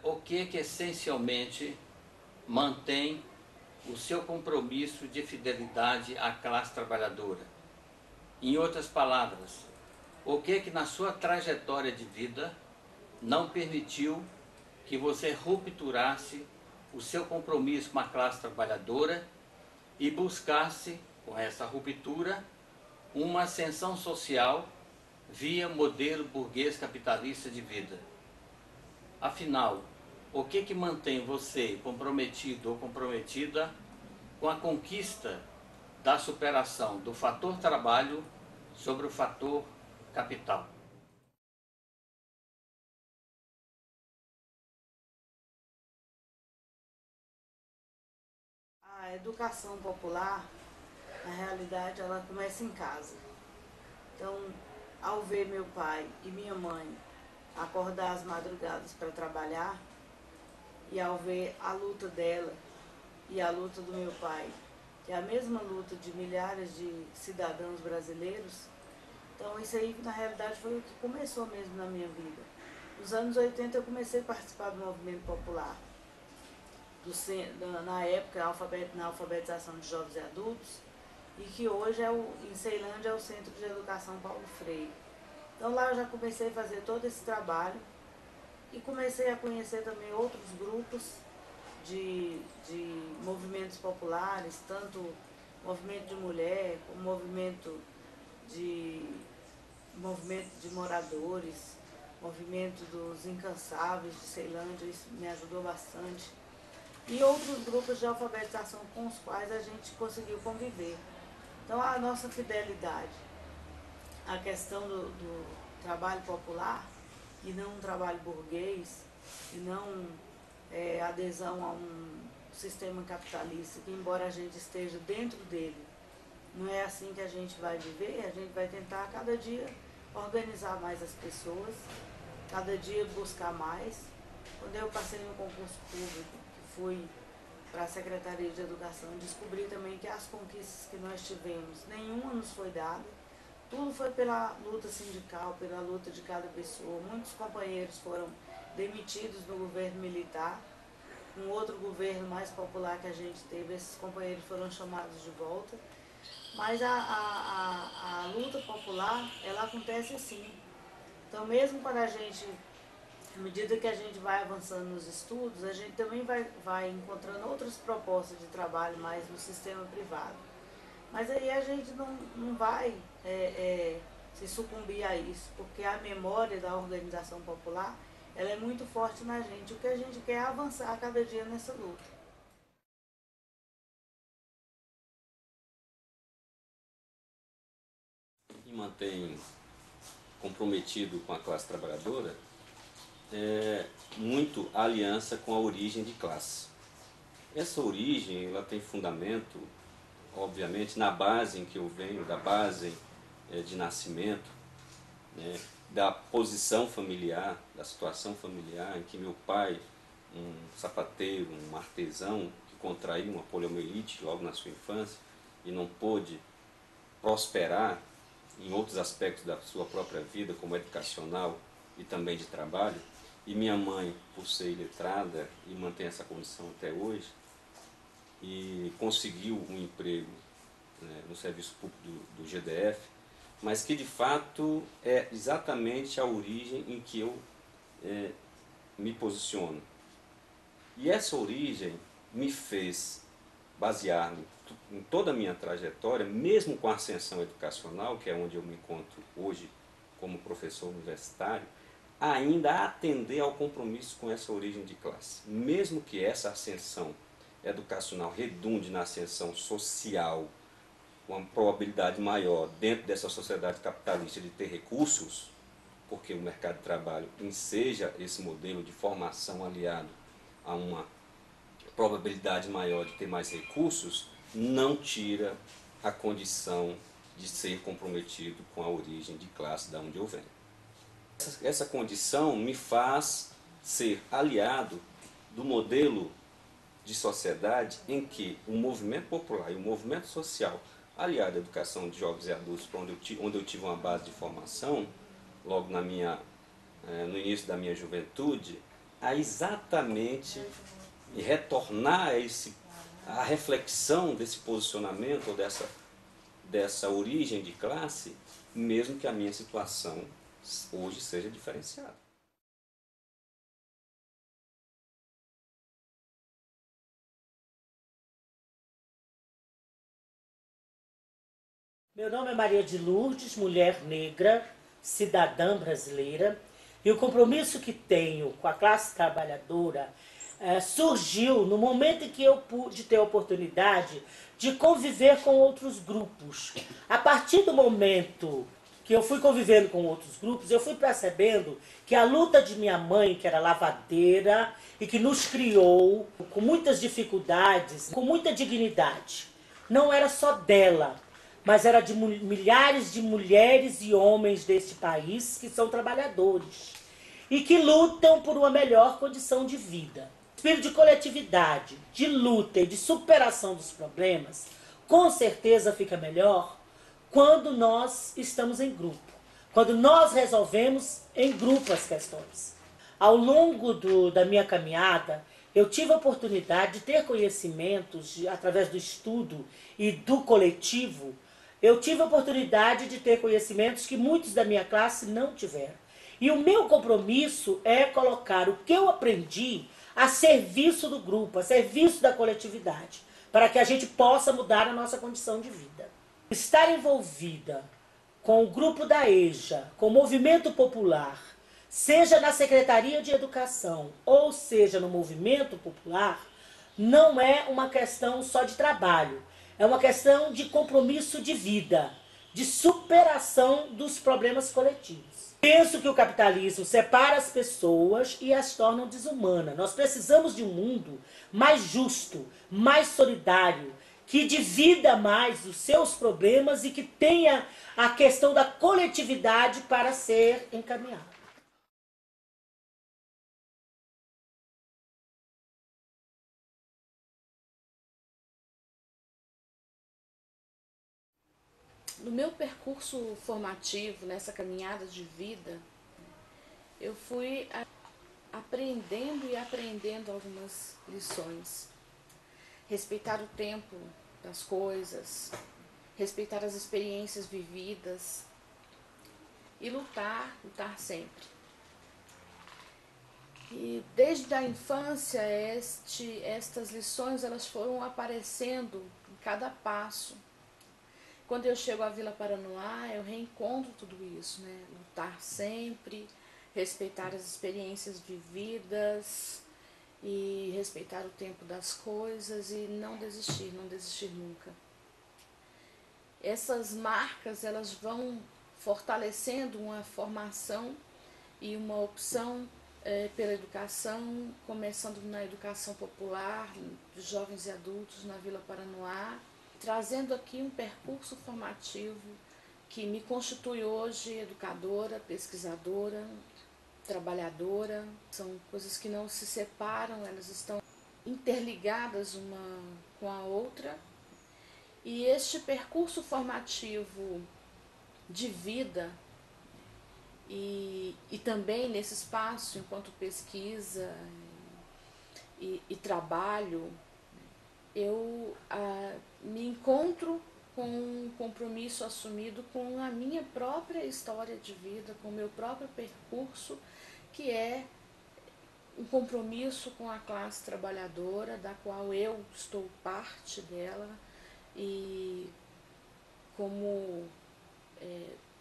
o que essencialmente mantém o seu compromisso de fidelidade à classe trabalhadora? Em outras palavras, o que na sua trajetória de vida não permitiu que você rupturasse o seu compromisso com a classe trabalhadora e buscasse, com essa ruptura, uma ascensão social via modelo burguês capitalista de vida? Afinal, o que mantém você comprometido ou comprometida com a conquista da superação do fator trabalho sobre o fator capital? A educação popular, na realidade, ela começa em casa. Então, ao ver meu pai e minha mãe acordar às madrugadas para trabalhar, e ao ver a luta dela e a luta do meu pai, que é a mesma luta de milhares de cidadãos brasileiros, então isso aí, na realidade, foi o que começou mesmo na minha vida. Nos anos 80 eu comecei a participar do movimento popular, na época na alfabetização de jovens e adultos, e que hoje em Ceilândia é o Centro de Educação Paulo Freire. Então lá eu já comecei a fazer todo esse trabalho e comecei a conhecer também outros grupos de movimentos populares, tanto movimento de mulher, como movimento de moradores, movimento dos incansáveis de Ceilândia, isso me ajudou bastante. E outros grupos de alfabetização com os quais a gente conseguiu conviver. Então a nossa fidelidade à questão do trabalho popular, e não um trabalho burguês, e não adesão a um sistema capitalista, que embora a gente esteja dentro dele, não é assim que a gente vai viver. A gente vai tentar cada dia organizar mais as pessoas, cada dia buscar mais. Quando eu passei no concurso público, que fui para a Secretaria de Educação, descobri também que as conquistas que nós tivemos, nenhuma nos foi dada. Tudo foi pela luta sindical, pela luta de cada pessoa. Muitos companheiros foram demitidos no governo militar. Um outro governo mais popular que a gente teve, esses companheiros foram chamados de volta. Mas a luta popular, ela acontece assim. Então, mesmo quando a gente, à medida que a gente vai avançando nos estudos, a gente também vai encontrando outras propostas de trabalho mais no sistema privado. Mas aí a gente não vai se sucumbir a isso, porque a memória da organização popular, ela é muito forte na gente. O que a gente quer é avançar a cada dia nessa luta. Me mantém comprometido com a classe trabalhadora é muito a aliança com a origem de classe. Essa origem ela tem fundamento, obviamente, na base em que eu venho, da base de nascimento, né, da posição familiar, da situação familiar, em que meu pai, um sapateiro, um artesão, que contraiu uma poliomielite logo na sua infância e não pôde prosperar em outros aspectos da sua própria vida, como educacional e também de trabalho, e minha mãe, por ser iletrada e mantém essa condição até hoje, e conseguiu um emprego, né, no serviço público do GDF, mas que de fato é exatamente a origem em que eu me posiciono. E essa origem me fez basear-me em toda a minha trajetória, mesmo com a ascensão educacional, que é onde eu me encontro hoje como professor universitário, ainda atender ao compromisso com essa origem de classe. Mesmo que essa ascensão educacional redunde na ascensão social, com uma probabilidade maior dentro dessa sociedade capitalista de ter recursos, porque o mercado de trabalho enseja esse modelo de formação aliado a uma probabilidade maior de ter mais recursos, não tira a condição de ser comprometido com a origem de classe da onde eu venho. Essa condição me faz ser aliado do modelo de sociedade em que o movimento popular e o movimento social, aliado à educação de jovens e adultos, onde eu tive uma base de formação, logo no início da minha juventude, a exatamente retornar a reflexão desse posicionamento ou dessa origem de classe, mesmo que a minha situação hoje seja diferenciada. Meu nome é Maria de Lourdes, mulher negra, cidadã brasileira, e o compromisso que tenho com a classe trabalhadora surgiu no momento em que eu pude ter a oportunidade de conviver com outros grupos. A partir do momento que eu fui convivendo com outros grupos, eu fui percebendo que a luta de minha mãe, que era lavadeira e que nos criou com muitas dificuldades, com muita dignidade, não era só dela, mas era de milhares de mulheres e homens deste país que são trabalhadores e que lutam por uma melhor condição de vida. O espírito de coletividade, de luta e de superação dos problemas, com certeza fica melhor quando nós estamos em grupo, quando nós resolvemos em grupo as questões. Ao longo da minha caminhada, eu tive a oportunidade de ter conhecimentos através do estudo e do coletivo. Eu tive a oportunidade de ter conhecimentos que muitos da minha classe não tiveram. E o meu compromisso é colocar o que eu aprendi a serviço do grupo, a serviço da coletividade, para que a gente possa mudar a nossa condição de vida. Estar envolvida com o grupo da EJA, com o movimento popular, seja na Secretaria de Educação ou seja no movimento popular, não é uma questão só de trabalho, é uma questão de compromisso de vida, de superação dos problemas coletivos. Penso que o capitalismo separa as pessoas e as torna desumanas. Nós precisamos de um mundo mais justo, mais solidário, que divida mais os seus problemas e que tenha a questão da coletividade para ser encaminhada. No meu percurso formativo, nessa caminhada de vida, eu fui aprendendo e aprendendo algumas lições. Respeitar o tempo das coisas, respeitar as experiências vividas e lutar sempre. E desde a infância, estas lições elas foram aparecendo em cada passo. Quando eu chego à Vila Paranoá, eu reencontro tudo isso, né? Lutar sempre, respeitar as experiências vividas e respeitar o tempo das coisas e não desistir nunca. Essas marcas, elas vão fortalecendo uma formação e uma opção pela educação, começando na educação popular, dos jovens e adultos na Vila Paranoá, trazendo aqui um percurso formativo que me constitui hoje educadora, pesquisadora, trabalhadora. São coisas que não se separam, elas estão interligadas uma com a outra. E este percurso formativo de vida e também nesse espaço, enquanto pesquisa e trabalho, eu me encontro com um compromisso assumido com a minha própria história de vida, com o meu próprio percurso, que é um compromisso com a classe trabalhadora, da qual eu estou parte dela, e como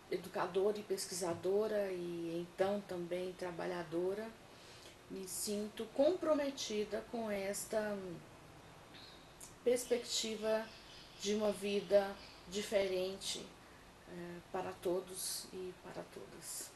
educadora e pesquisadora, e então também trabalhadora, me sinto comprometida com esta perspectiva de uma vida diferente para todos e para todas.